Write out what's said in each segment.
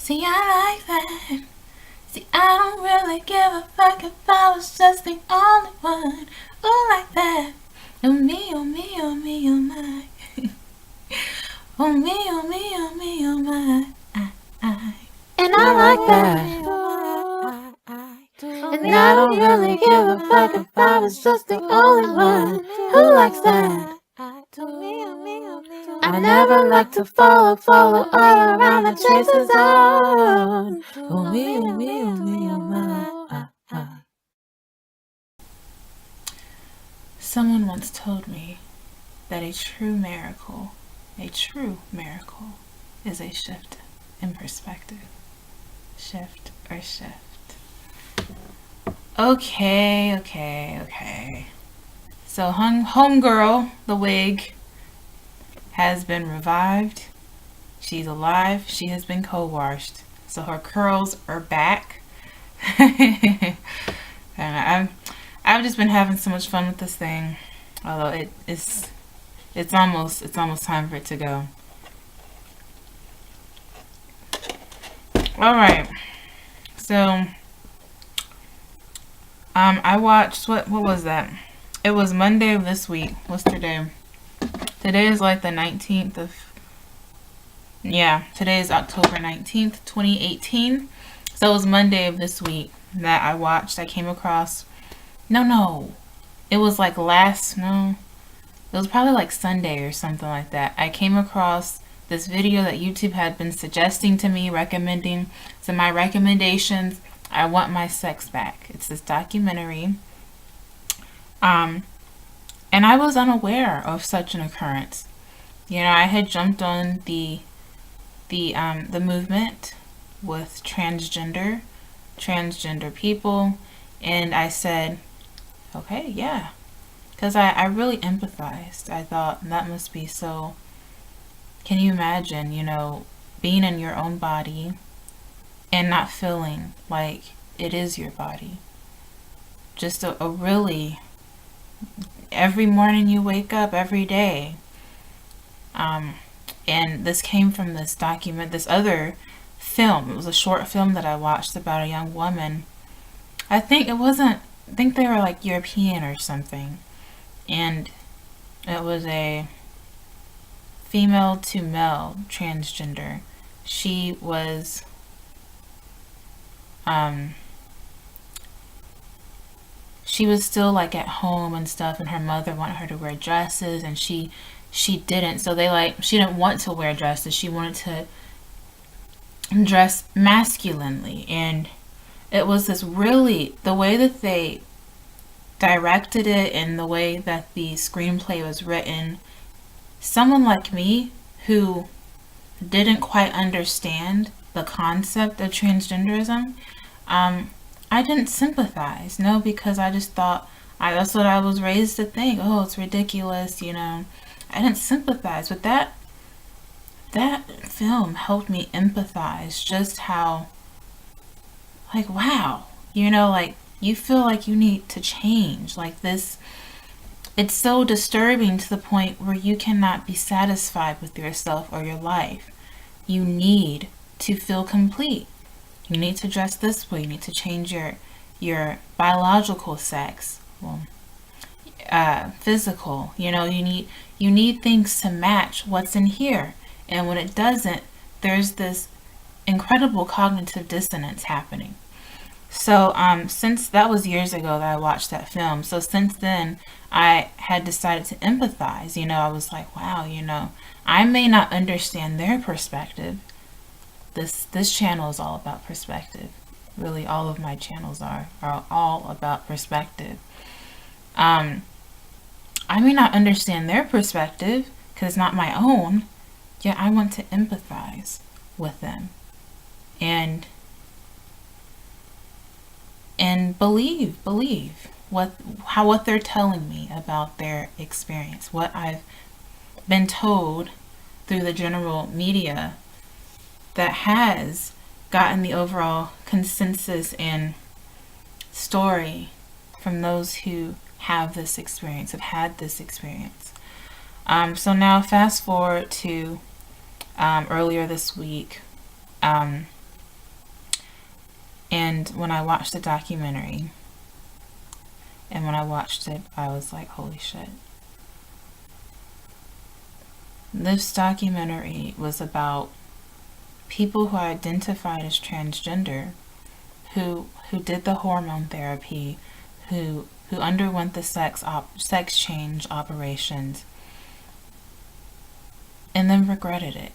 See, I like that. See, I don't really give a fuck if I was just the only one. Ooh, like that. Oh me, oh me, oh me, oh my. Oh me, oh me, oh me, oh my. I. And I like that. And I don't really give a fuck if I was just the only one who likes that. I never like to follow all around the chaser zone. Oh me, oh me, oh me, oh my. Someone once told me that a true miracle, is a shift in perspective. Shift or shift. Okay. So homegirl, the wig, has been revived. She's alive. She has been co-washed. So her curls are back. And I've just been having so much fun with this thing. Although it's almost time for it to go. All right. So I watched what was that? It was Monday of this week. What's today? Today is like the 19th of today is October 19th, 2018. So it was Monday of this week that I came across. No. It was like it was probably like Sunday or something like that. I came across this video that YouTube had been suggesting to me, recommending. So my recommendations, I Want My Sex Back. It's this documentary. And I was unaware of such an occurrence. You know, I had jumped on the movement with transgender people, and I said, okay, yeah, because I really empathized. I thought that must be so. Can you imagine, being in your own body and not feeling like it is your body? Just a really, every morning you wake up, every day. And this came from this other film. It was a short film that I watched about a young woman. I think they were like European or something. And it was a female to male transgender. She was still like at home and stuff, and her mother wanted her to wear dresses, and she didn't. So she didn't want to wear dresses. She wanted to dress masculinely, and it was the way that they directed it and the way that the screenplay was written. Someone like me who didn't quite understand the concept of transgenderism, I didn't sympathize, no, because I just thought, that's what I was raised to think. Oh, it's ridiculous, I didn't sympathize. But that film helped me empathize just how, like, wow, like, you feel like you need to change. Like this, it's so disturbing to the point where you cannot be satisfied with yourself or your life. You need to feel complete. You need to dress this way. You need to change your biological sex. Well, physical. You need things to match what's in here. And when it doesn't, there's this incredible cognitive dissonance happening. So since that was years ago that I watched that film, so since then I had decided to empathize. I was like, wow, I may not understand their perspective. This channel is all about perspective. Really, all of my channels are all about perspective. I may not understand their perspective because it's not my own, yet I want to empathize with them and believe what they're telling me about their experience, what I've been told through the general media that has gotten the overall consensus and story from those who have this experience, have had this experience. So now fast forward to earlier this week. And when I watched the documentary, and when I watched it, I was like, holy shit. This documentary was about people who identified as transgender, who did the hormone therapy, who underwent the sex change operations, and then regretted it.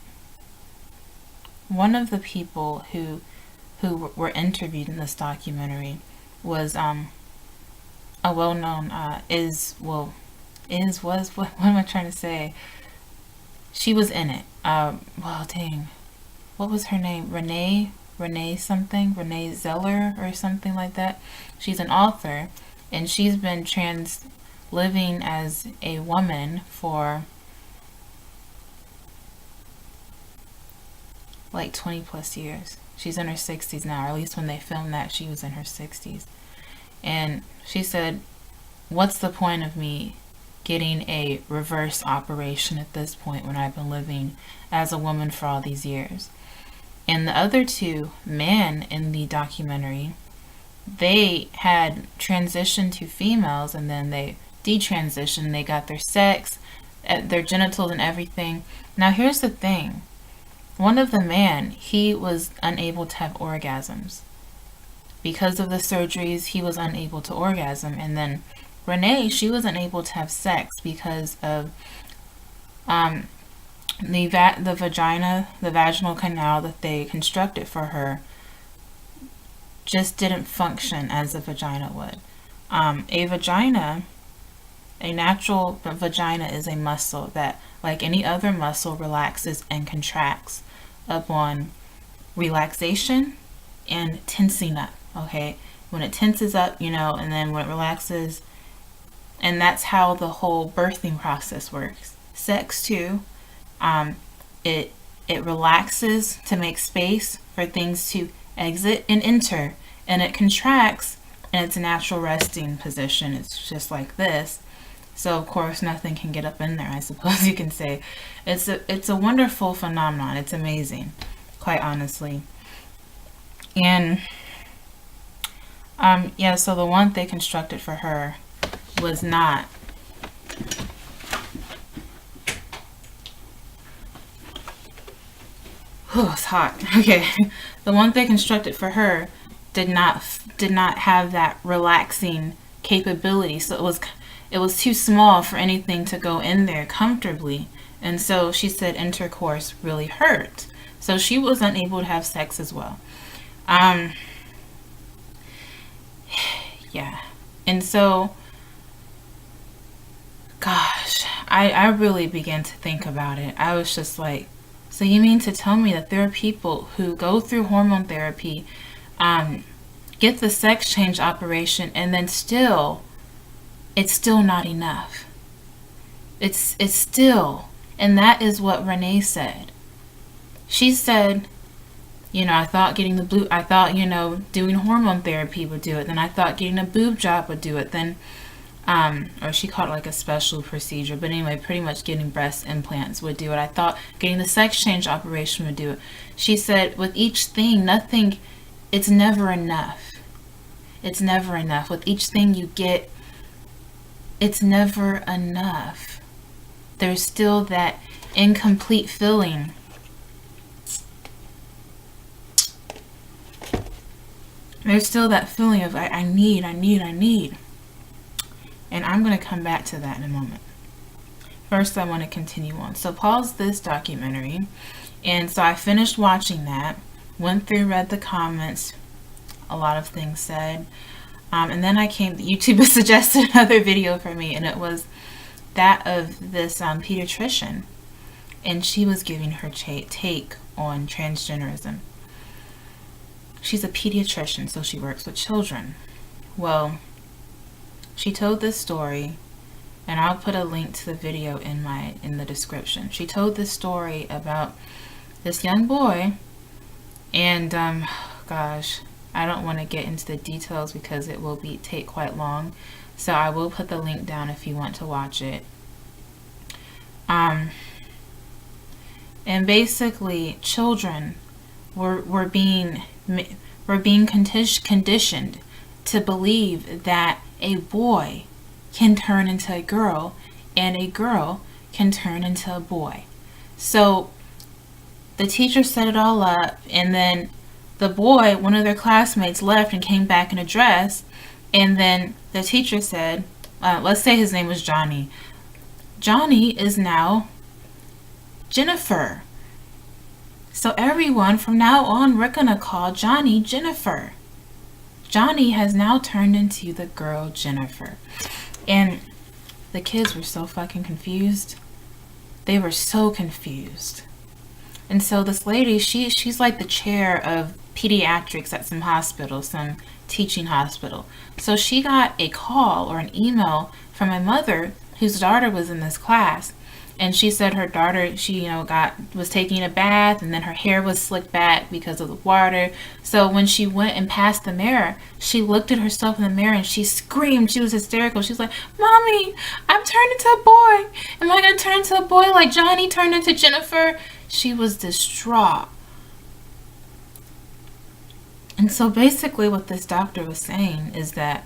One of the people who were interviewed in this documentary was a well-known what am I trying to say? She was in it. What was her name? Renee Zeller or something like that. She's an author, and she's been living as a woman for like 20 plus years. She's in her 60s now, or at least when they filmed that, she was in her 60s. And she said, what's the point of me getting a reverse operation at this point when I've been living as a woman for all these years? And the other two men in the documentary, they had transitioned to females, and then they detransitioned. They got their sex, their genitals and everything. Now here's the thing. One of the men, he was unable to have orgasms. Because of the surgeries, he was unable to orgasm. And then Renee, she was unable to have sex because of the vaginal canal that they constructed for her just didn't function as a vagina would. A natural vagina is a muscle that, like any other muscle, relaxes and contracts upon relaxation and tensing up, okay? When it tenses up, and then when it relaxes, and that's how the whole birthing process works. Sex too, it relaxes to make space for things to exit and enter, and it contracts in its natural resting position. It's just like this. So of course nothing can get up in there, I suppose you can say. It's a wonderful phenomenon. It's amazing, quite honestly. And so the one they constructed for her was not it's hot. Okay. The one they constructed for her did not have that relaxing capability. So it was too small for anything to go in there comfortably. And so she said intercourse really hurt. So she was unable to have sex as well. Yeah. And so, gosh, I really began to think about it. I was just like, so you mean to tell me that there are people who go through hormone therapy, get the sex change operation, and then it's still not enough. It's still, and that is what Renee said. She said, I thought doing hormone therapy would do it. Then I thought getting a boob job would do it. Then, or she called it like a special procedure. But anyway, pretty much getting breast implants would do it. I thought getting the sex change operation would do it. She said with each thing, it's never enough. It's never enough. With each thing you get, it's never enough. There's still that incomplete feeling. There's still that feeling of I need. And I'm going to come back to that in a moment. First, I want to continue on. So pause this documentary. And so I finished watching that, went through, read the comments, a lot of things said. And then YouTube suggested another video for me, and it was that of this pediatrician. And she was giving her take on transgenderism. She's a pediatrician, so she works with children. Well, she told this story, and I'll put a link to the video in the description. She told this story about this young boy, and gosh, I don't want to get into the details because it will take quite long. So I will put the link down if you want to watch it. And basically, children were being we're being conditioned to believe that a boy can turn into a girl and a girl can turn into a boy. So the teacher set it all up, and then the boy, one of their classmates, left and came back in a dress. And then the teacher said, let's say his name was Johnny. Johnny is now Jennifer. So everyone, from now on, we're going to call Johnny Jennifer. Johnny has now turned into the girl Jennifer. And the kids were so fucking confused. They were so confused. And so this lady, she's like the chair of pediatrics at some hospital, some teaching hospital. So she got a call or an email from a mother whose daughter was in this class. And she said her daughter, she was taking a bath, and then her hair was slicked back because of the water. So when she went and passed the mirror, she looked at herself in the mirror and she screamed. She was hysterical. She was like, "Mommy, I'm turned into a boy. Am I going to turn into a boy like Johnny turned into Jennifer?" She was distraught. And so basically what this doctor was saying is that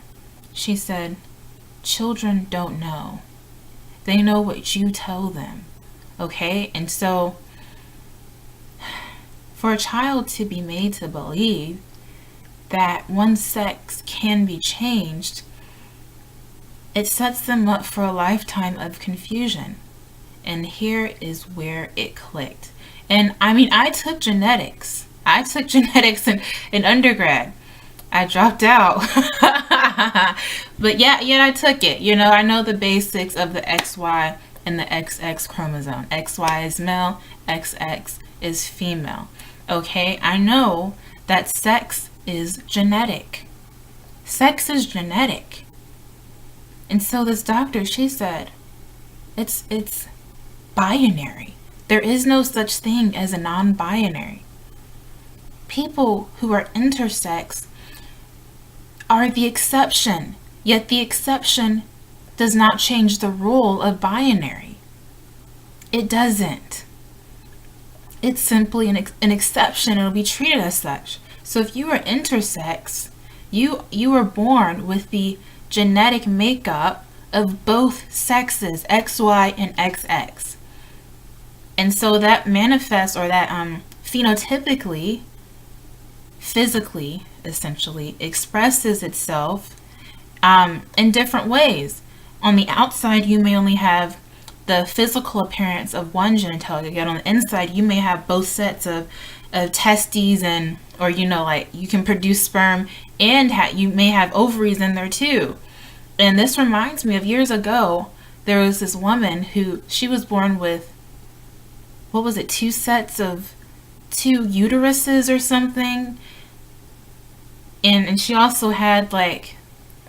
she said, children don't know. They know what you tell them. Okay? And so for a child to be made to believe that one's sex can be changed, it sets them up for a lifetime of confusion. And here is where it clicked. And I mean, I took genetics. In undergrad. I dropped out. But yeah, I took it. I know the basics of the XY and the XX chromosome. XY is male, XX is female. Okay, I know that sex is genetic. Sex is genetic. And so this doctor, she said, it's binary. There is no such thing as a non-binary. People who are intersex are the exception, yet the exception does not change the rule of binary. It doesn't. It's simply an exception. It'll be treated as such. So if you are intersex, you were born with the genetic makeup of both sexes, XY and XX. And so that manifests, or that phenotypically, physically, essentially, expresses itself in different ways. On the outside, you may only have the physical appearance of one genitalia, yet on the inside, you may have both sets of testes, and, or, you can produce sperm, and you may have ovaries in there too. And this reminds me of years ago, there was this woman who, she was born with, what was it, two uteruses or something. And she also had like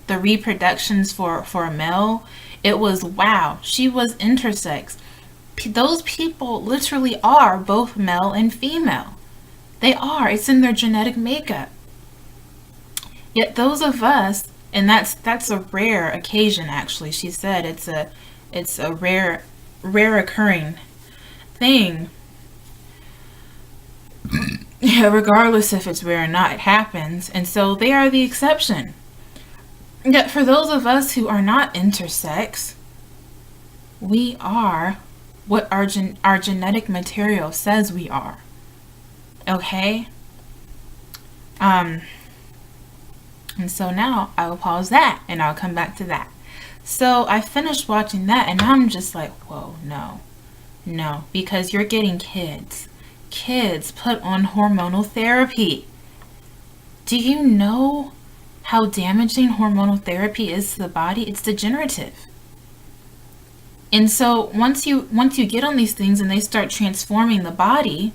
the reproductions for a male. It was, wow, she was intersex. Those people literally are both male and female. They are. It's in their genetic makeup. Yet those of us, and that's a rare occasion, actually. She said it's a rare occurring thing. Regardless if it's rare or not, it happens. And so they are the exception. Yet for those of us who are not intersex, we are what our genetic material says we are. Okay? And so now I will pause that and I'll come back to that. So I finished watching that and I'm just like, whoa, no, because you're getting kids put on hormonal therapy. Do you know how damaging hormonal therapy is to the body? It's degenerative. And so once you get on these things and they start transforming the body,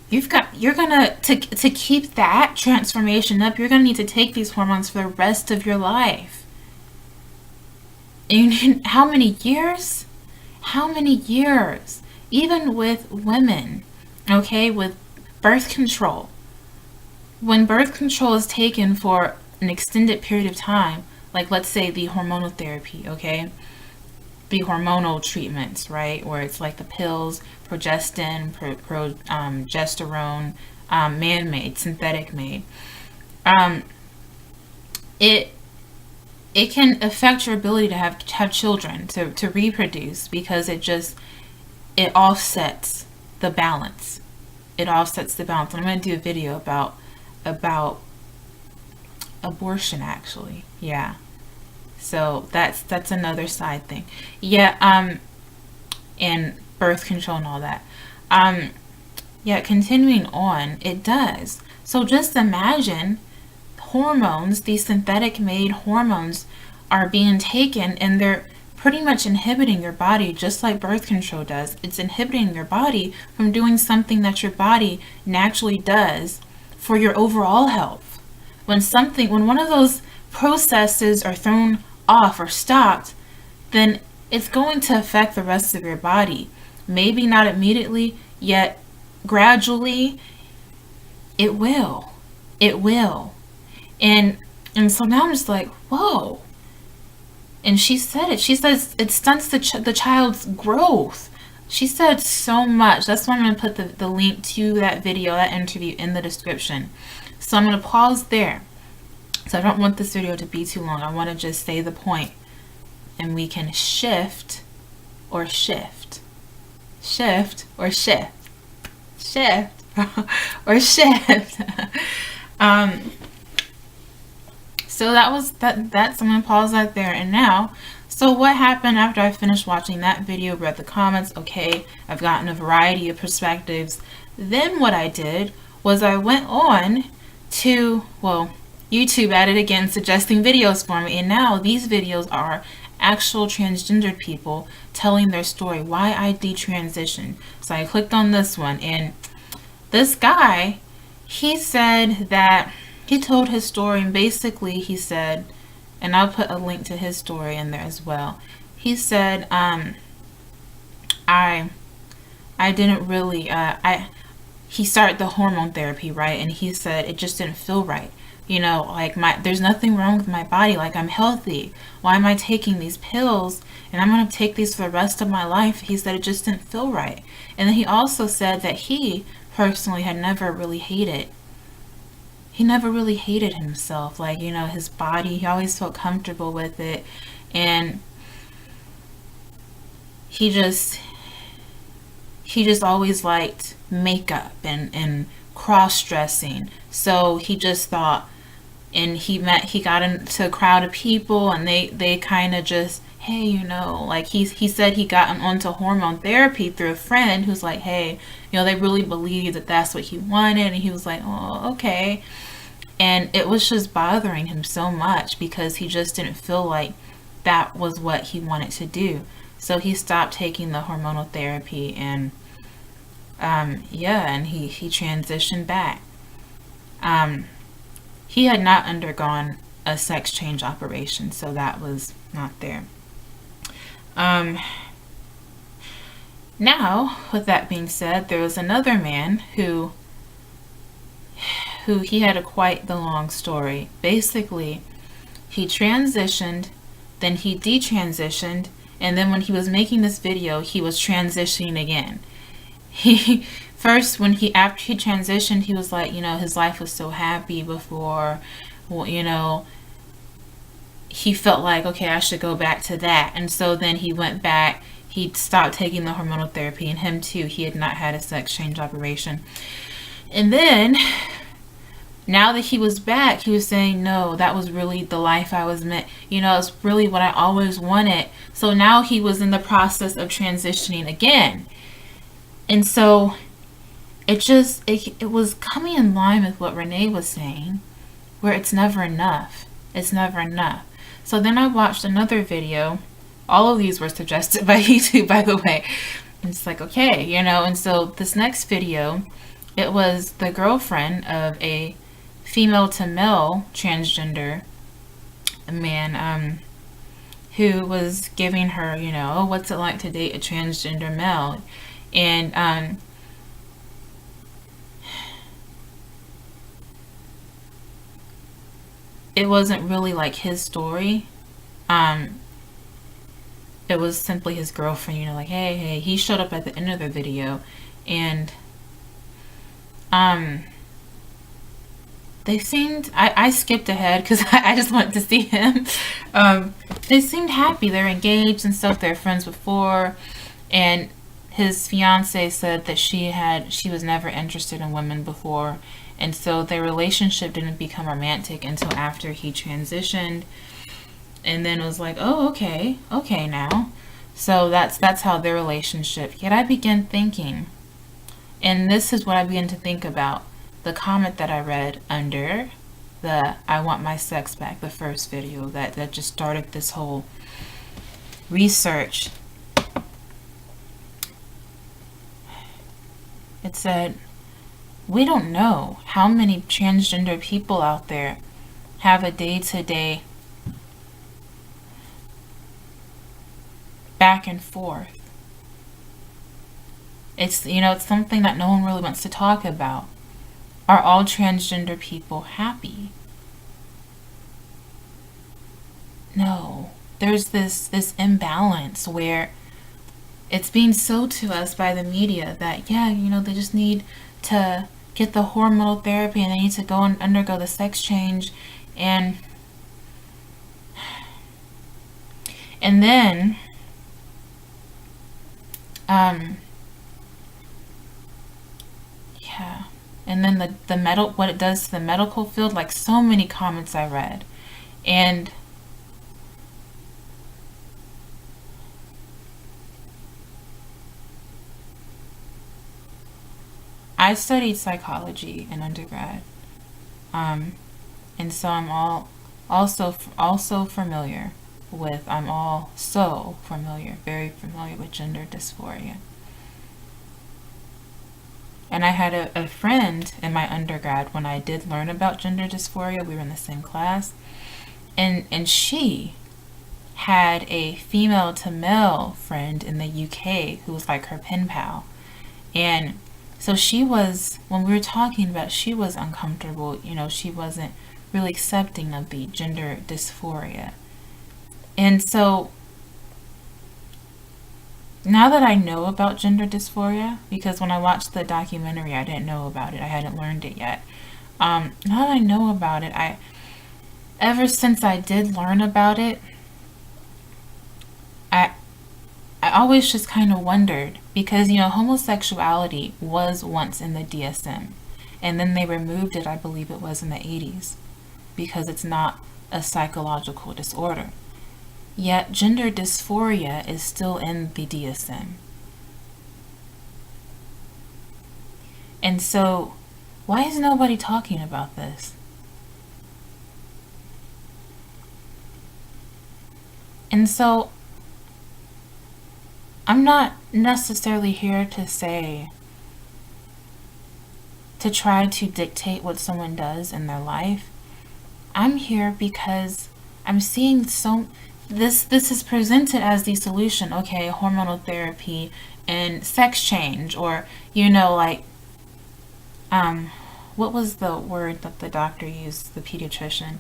you're gonna to keep that transformation up, you're gonna need to take these hormones for the rest of your life. And how many years? Even with women, okay, with birth control. When birth control is taken for an extended period of time, like let's say the hormonal therapy, okay, the hormonal treatments, right, where it's like the pills, progestin, progesterone, man-made, synthetic made. Um, it it can affect your ability to have children, to reproduce, because it offsets the balance. It offsets the balance. And I'm going to do a video about abortion, actually. Yeah. So that's another side thing. Yeah. And birth control and all that. Yeah. Continuing on, it does. So just imagine hormones, these synthetic made hormones, are being taken, and they're pretty much inhibiting your body, just like birth control does. It's inhibiting your body from doing something that your body naturally does for your overall health. When one of those processes are thrown off or stopped, then it's going to affect the rest of your body. Maybe not immediately, yet gradually it will. It will. And so now I'm just like, whoa. And she said it. She says it stunts the child's growth. She said so much. That's why I'm going to put the link to that video, that interview, in the description. So I'm going to pause there. So I don't want this video to be too long. I want to just say the point. And we can shift or shift. Shift or shift. Shift or shift. So that's I'm gonna pause that there. And now, so what happened after I finished watching that video, read the comments, okay, I've gotten a variety of perspectives. Then what I did was I went on to, well, YouTube added again suggesting videos for me, and now these videos are actual transgendered people telling their story, why I detransitioned. So I clicked on this one, and this guy, he said that he told his story, and basically he said, and I'll put a link to his story in there as well. He said, I didn't really, he started the hormone therapy, right? And he said it just didn't feel right. You know, like there's nothing wrong with my body. Like, I'm healthy. Why am I taking these pills? And I'm going to take these for the rest of my life. He said it just didn't feel right. And then he also said that he personally had never really hated. He never really hated himself. Like, you know, his body, he always felt comfortable with it. And he just always liked makeup and cross-dressing. So he just thought, and he got into a crowd of people, and they kind of just, hey, you know, like he said he got onto hormone therapy through a friend who's like, hey, you know, they really believed that that's what he wanted, and he was like, oh, okay. And it was just bothering him so much because he just didn't feel like that was what he wanted to do. So he stopped taking the hormonal therapy, and yeah, and he transitioned back. He had not undergone a sex change operation, so that was not there. Now, with that being said, there was another man who he had quite the long story. Basically, he transitioned, then he detransitioned, and then when he was making this video, he was transitioning again. He first, after he transitioned, he was like, you know, his life was so happy before, well, you know, he felt like, okay, I should go back to that. And so then he went back, he stopped taking the hormonal therapy, and him too, he had not had a sex change operation. And then now that he was back, he was saying, no, that was really the life I was meant. You know, it's really what I always wanted. So now he was in the process of transitioning again. And so it was coming in line with what Renee was saying, where it's never enough. It's never enough. So then I watched another video. All of these were suggested by YouTube, by the way. And it's like, okay, you know, and so this next video, it was the girlfriend of a female to male transgender man, who was giving her, you know, oh, what's it like to date a transgender male? And it wasn't really like his story. It was simply his girlfriend, you know, like, hey, he showed up at the end of the video, and they seemed, I skipped ahead because I just wanted to see him. They seemed happy. They're engaged and stuff. They're friends before. And his fiance said that she was never interested in women before. And so their relationship didn't become romantic until after he transitioned. And then it was like, oh, okay now. So that's how their relationship. Yet I began thinking, and this is what I began to think about the comment that I read under the I Want My Sex Back, the first video that just started this whole research. It said, we don't know how many transgender people out there have a day-to-day back and forth. It's, it's something that no one really wants to talk about. Are all transgender people happy? No. There's this imbalance where it's being sold to us by the media that, they just need to get the hormonal therapy and they need to go and undergo the sex change. And then and then the what it does to the medical field, like so many comments I read. And I studied psychology in undergrad, and so I'm also familiar with very familiar with gender dysphoria. And I had a friend in my undergrad when I did learn about gender dysphoria. We were in the same class, and she had a female to male friend in the UK who was like her pen pal. And so she was, when we were talking about it, she was uncomfortable. She wasn't really accepting of the gender dysphoria. And so now that I know about gender dysphoria, because when I watched the documentary, I didn't know about it. I hadn't learned it yet. Now that I know about it, ever since I did learn about it, I always just kind of wondered, because, homosexuality was once in the DSM, and then they removed it, I believe it was in the 80s, because it's not a psychological disorder. Yet gender dysphoria is still in the DSM. And so, why is nobody talking about this? And so, I'm not necessarily here to try to dictate what someone does in their life. I'm here because I'm seeing this is presented as the solution. Okay, hormonal therapy and sex change, or what was the word that the doctor used, the pediatrician?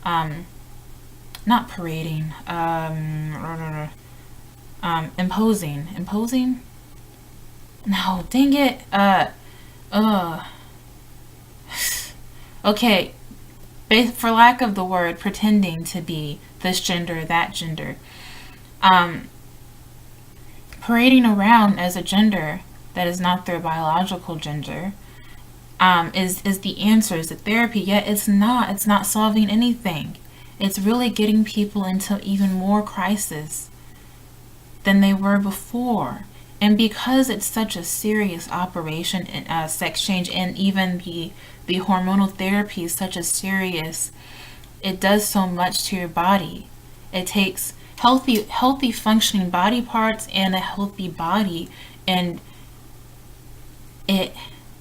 Not parading. Imposing. No, dang it. Okay, for lack of the word, pretending to be this gender, that gender, parading around as a gender that is not their biological gender, is the answer, is the therapy. Yet it's not solving anything. It's really getting people into even more crisis than they were before. And because it's such a serious operation, sex change, and even the hormonal therapy is such a serious, it does so much to your body. It takes healthy functioning body parts and a healthy body, and it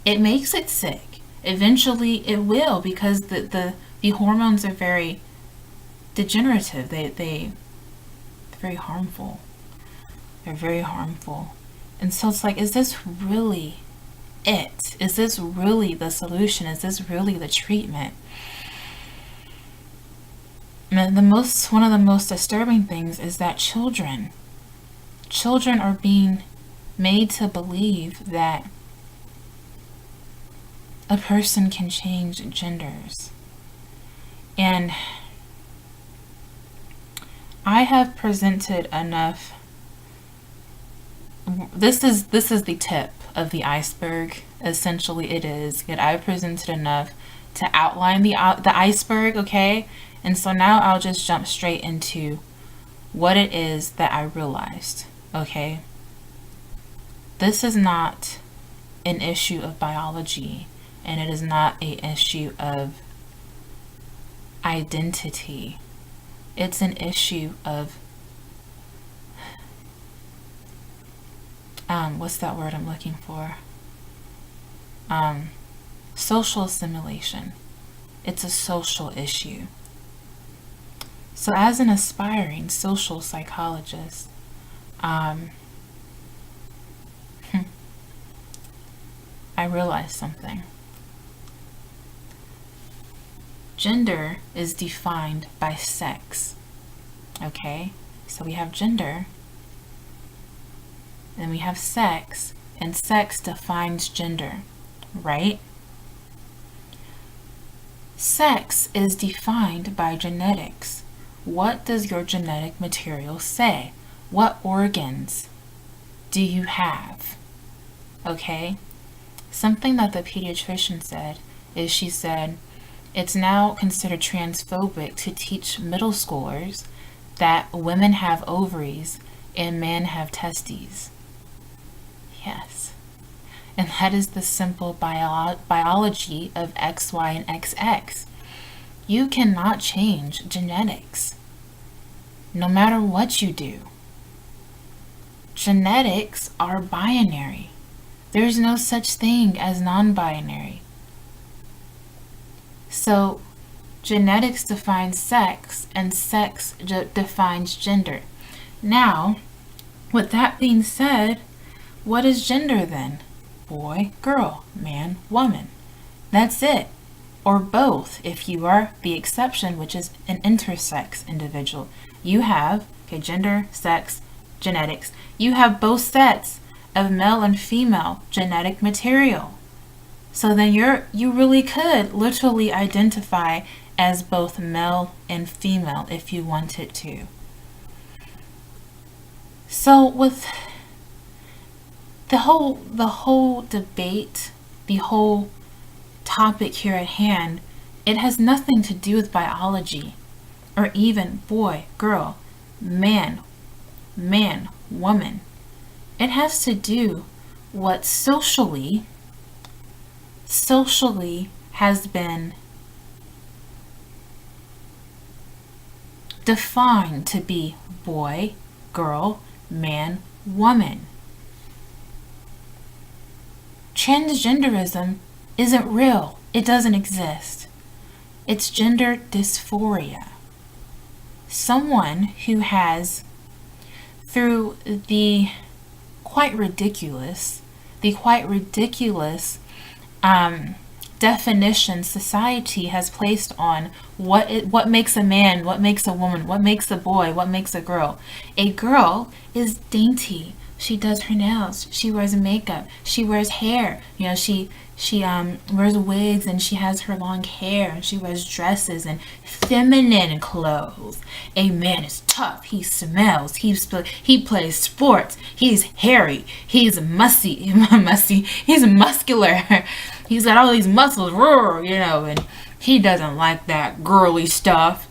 makes it sick. Eventually it will, because the hormones are very degenerative. They're very harmful. They're very harmful. And so it's like, is this really it? Is this really the solution? Is this really the treatment? And one of the most disturbing things is that children are being made to believe that a person can change genders. And I have presented enough. This is the tip of the iceberg. Essentially, it is that I've presented enough to outline the iceberg, okay? And so now I'll just jump straight into what it is that I realized, okay? This is not an issue of biology, and it is not an issue of identity. It's an issue of what's that word I'm looking for? Social assimilation. It's a social issue. So as an aspiring social psychologist, I realized something. Gender is defined by sex. Okay? So we have gender, and we have sex, and sex defines gender, right? Sex is defined by genetics. What does your genetic material say? What organs do you have? Okay? Something that the pediatrician said is she said, it's now considered transphobic to teach middle schoolers that women have ovaries and men have testes. Yes. And that is the simple biology of X, Y, and XX. You cannot change genetics, no matter what you do. Genetics are binary. There's no such thing as non-binary. So, genetics defines sex, and sex defines gender. Now, with that being said, what is gender then? Boy, girl, man, woman. That's it. Or both, if you are the exception, which is an intersex individual. You have, gender, sex, genetics. You have both sets of male and female genetic material. So then you really could literally identify as both male and female if you wanted to. So with the whole debate, the whole topic here at hand, it has nothing to do with biology or even boy, girl, man, woman. It has to do what socially has been defined to be boy, girl, man, woman. Transgenderism isn't real. It doesn't exist. It's gender dysphoria. Someone who has, through the quite ridiculous definition society has placed on what makes a man, what makes a woman, what makes a boy, what makes a girl. A girl is dainty. She does her nails. She wears makeup. She wears hair. You know, she wears wigs, and she has her long hair, and she wears dresses and feminine clothes. A man is tough. He smells. He plays sports. He's hairy. He's musty. He's muscular. He's got all these muscles, you know, and he doesn't like that girly stuff.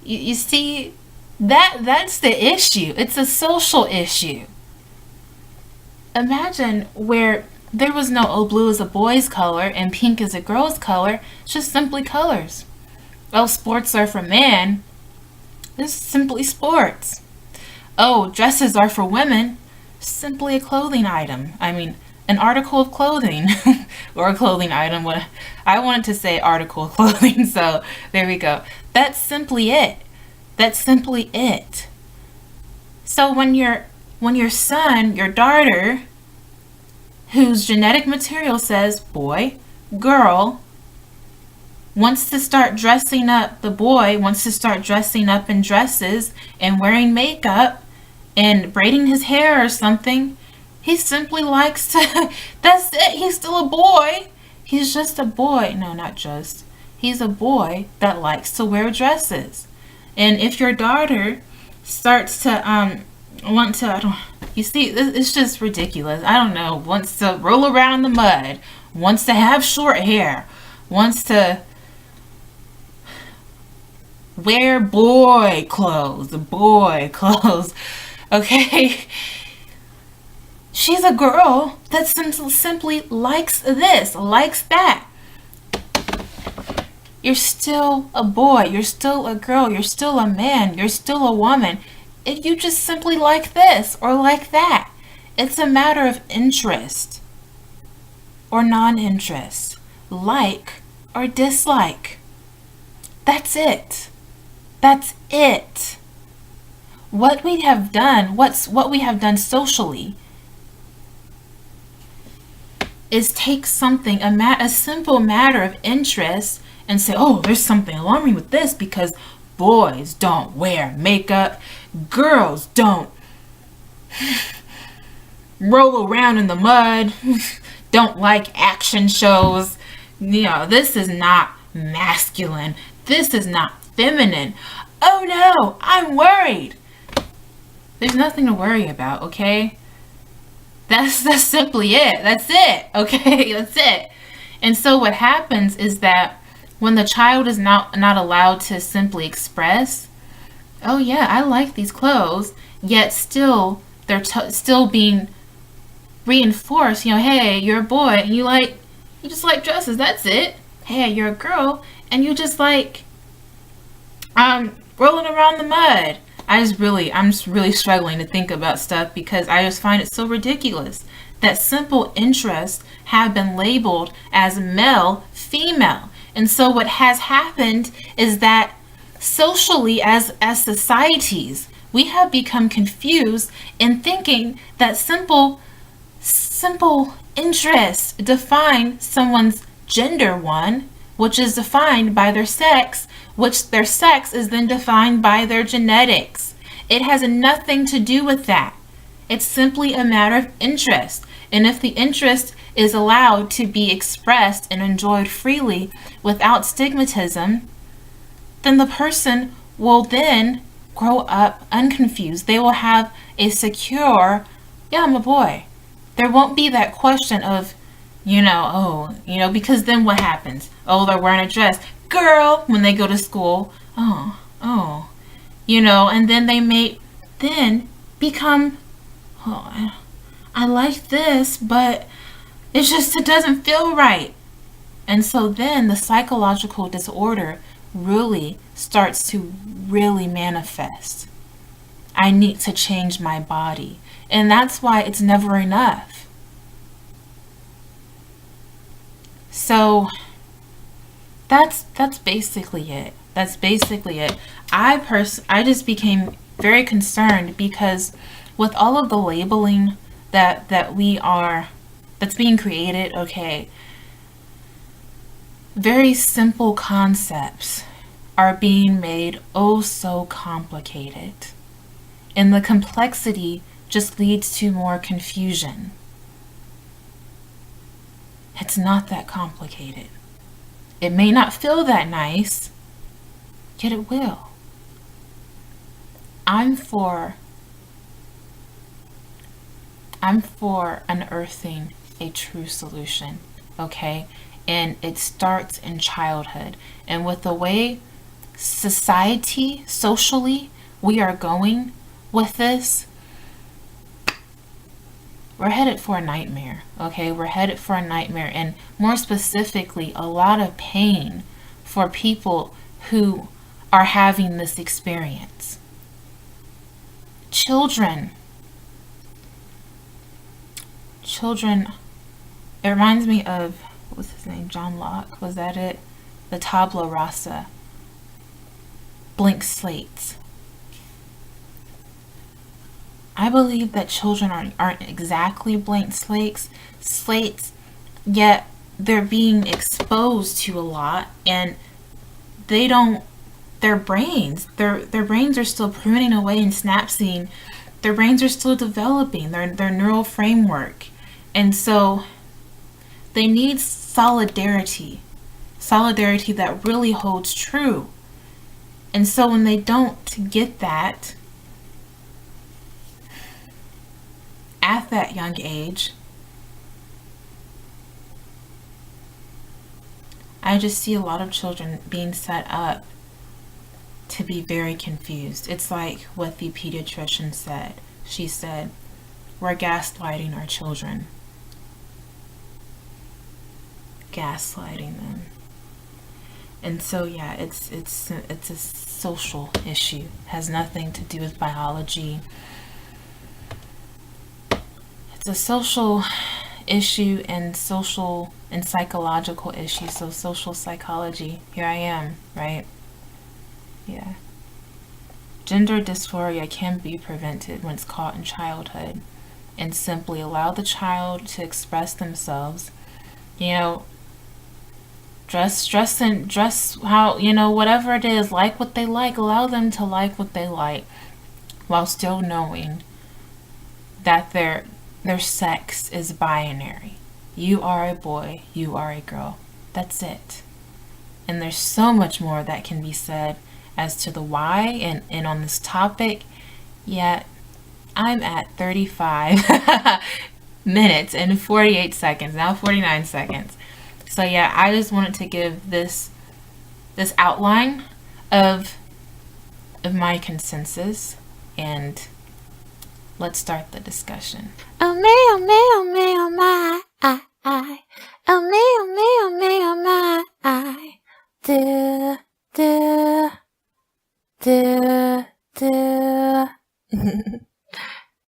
You see, that's the issue. It's a social issue. Imagine where there was no, oh, blue is a boy's color and pink is a girl's color. It's just simply colors. Oh, sports are for men. It's simply sports. Oh, dresses are for women. Simply a clothing item. I mean, an article of clothing or a clothing item. I wanted to say article of clothing, so there we go. That's simply it. That's simply it. So when your son, your daughter, whose genetic material says boy, girl, wants to start dressing up, the boy wants to start dressing up in dresses and wearing makeup and braiding his hair or something, he simply likes to, that's it, he's still a boy. He's just a boy. No, not just. He's a boy that likes to wear dresses. And if your daughter starts to want to, I don't, you see, it's just ridiculous. I don't know. Wants to roll around in the mud, wants to have short hair, wants to wear boy clothes. Okay, she's a girl that simply likes this, likes that. You're still a boy, you're still a girl, you're still a man, you're still a woman. If you just simply like this or like that, it's a matter of interest or non-interest, like or dislike. That's it. That's it. What we have done, what we have done socially, is take something, a simple matter of interest, and say, oh, there's something alarming with this because boys don't wear makeup, girls don't roll around in the mud, don't like action shows. This is not masculine. This is not feminine. Oh no, I'm worried. There's nothing to worry about, okay? That's simply it. That's it, okay? That's it. And so what happens is that when the child is not allowed to simply express, oh yeah, I like these clothes, yet still they're still being reinforced. Hey, you're a boy and you just like dresses. That's it. Hey, you're a girl and you just like rolling around the mud. I'm just really struggling to think about stuff because I just find it so ridiculous that simple interests have been labeled as male, female. And so what has happened is that socially as societies, we have become confused in thinking that simple interests define someone's gender, one, which is defined by their sex, which their sex is then defined by their genetics. It has nothing to do with that. It's simply a matter of interest. And if the interest is allowed to be expressed and enjoyed freely without stigmatism, then the person will then grow up unconfused. They will have a secure, yeah, I'm a boy. There won't be that question of, because then what happens? Oh, they're wearing a dress. Girl, when they go to school, and then they may then become, I like this, but it doesn't feel right. And so then the psychological disorder really starts to really manifest. I need to change my body. And that's why it's never enough. So that's basically it. That's basically it. I just became very concerned because with all of the labeling that's being created, okay, very simple concepts are being made oh so complicated. And the complexity just leads to more confusion. It's not that complicated. It may not feel that nice, yet it will. I'm for unearthing a true solution, okay? And it starts in childhood. And with the way socially, we are going with this, we're headed for a nightmare, okay? We're headed for a nightmare, and more specifically, a lot of pain for people who are having this experience. Children, it reminds me of, what was his name? John Locke, was that it? The tabula rasa, blank slates. I believe that children aren't exactly blank slates, yet they're being exposed to a lot, and their brains are still pruning away and synapsing. Their brains are still developing their neural framework, and so they need solidarity that really holds true. And so when they don't get that at that young age, I just see a lot of children being set up to be very confused. It's like what the pediatrician said. She said, we're gaslighting our children. Gaslighting them. And so yeah, it's a social issue. It has nothing to do with biology. It's a social issue and social and psychological issue. So social psychology. Here I am, right? Yeah. Gender dysphoria can be prevented when it's caught in childhood, and simply allow the child to express themselves. You know, dress how, whatever it is, like what they like, allow them to like what they like, while still knowing that their sex is binary. You are a boy, you are a girl. That's it. And there's so much more that can be said as to the why and on this topic, yet I'm at 35 minutes and 48 seconds, now 49 seconds. So yeah, I just wanted to give this outline of my consensus, and let's start the discussion. Oh me, oh me, oh me, oh my, I. Oh me, oh me, oh me, oh my, I. Do.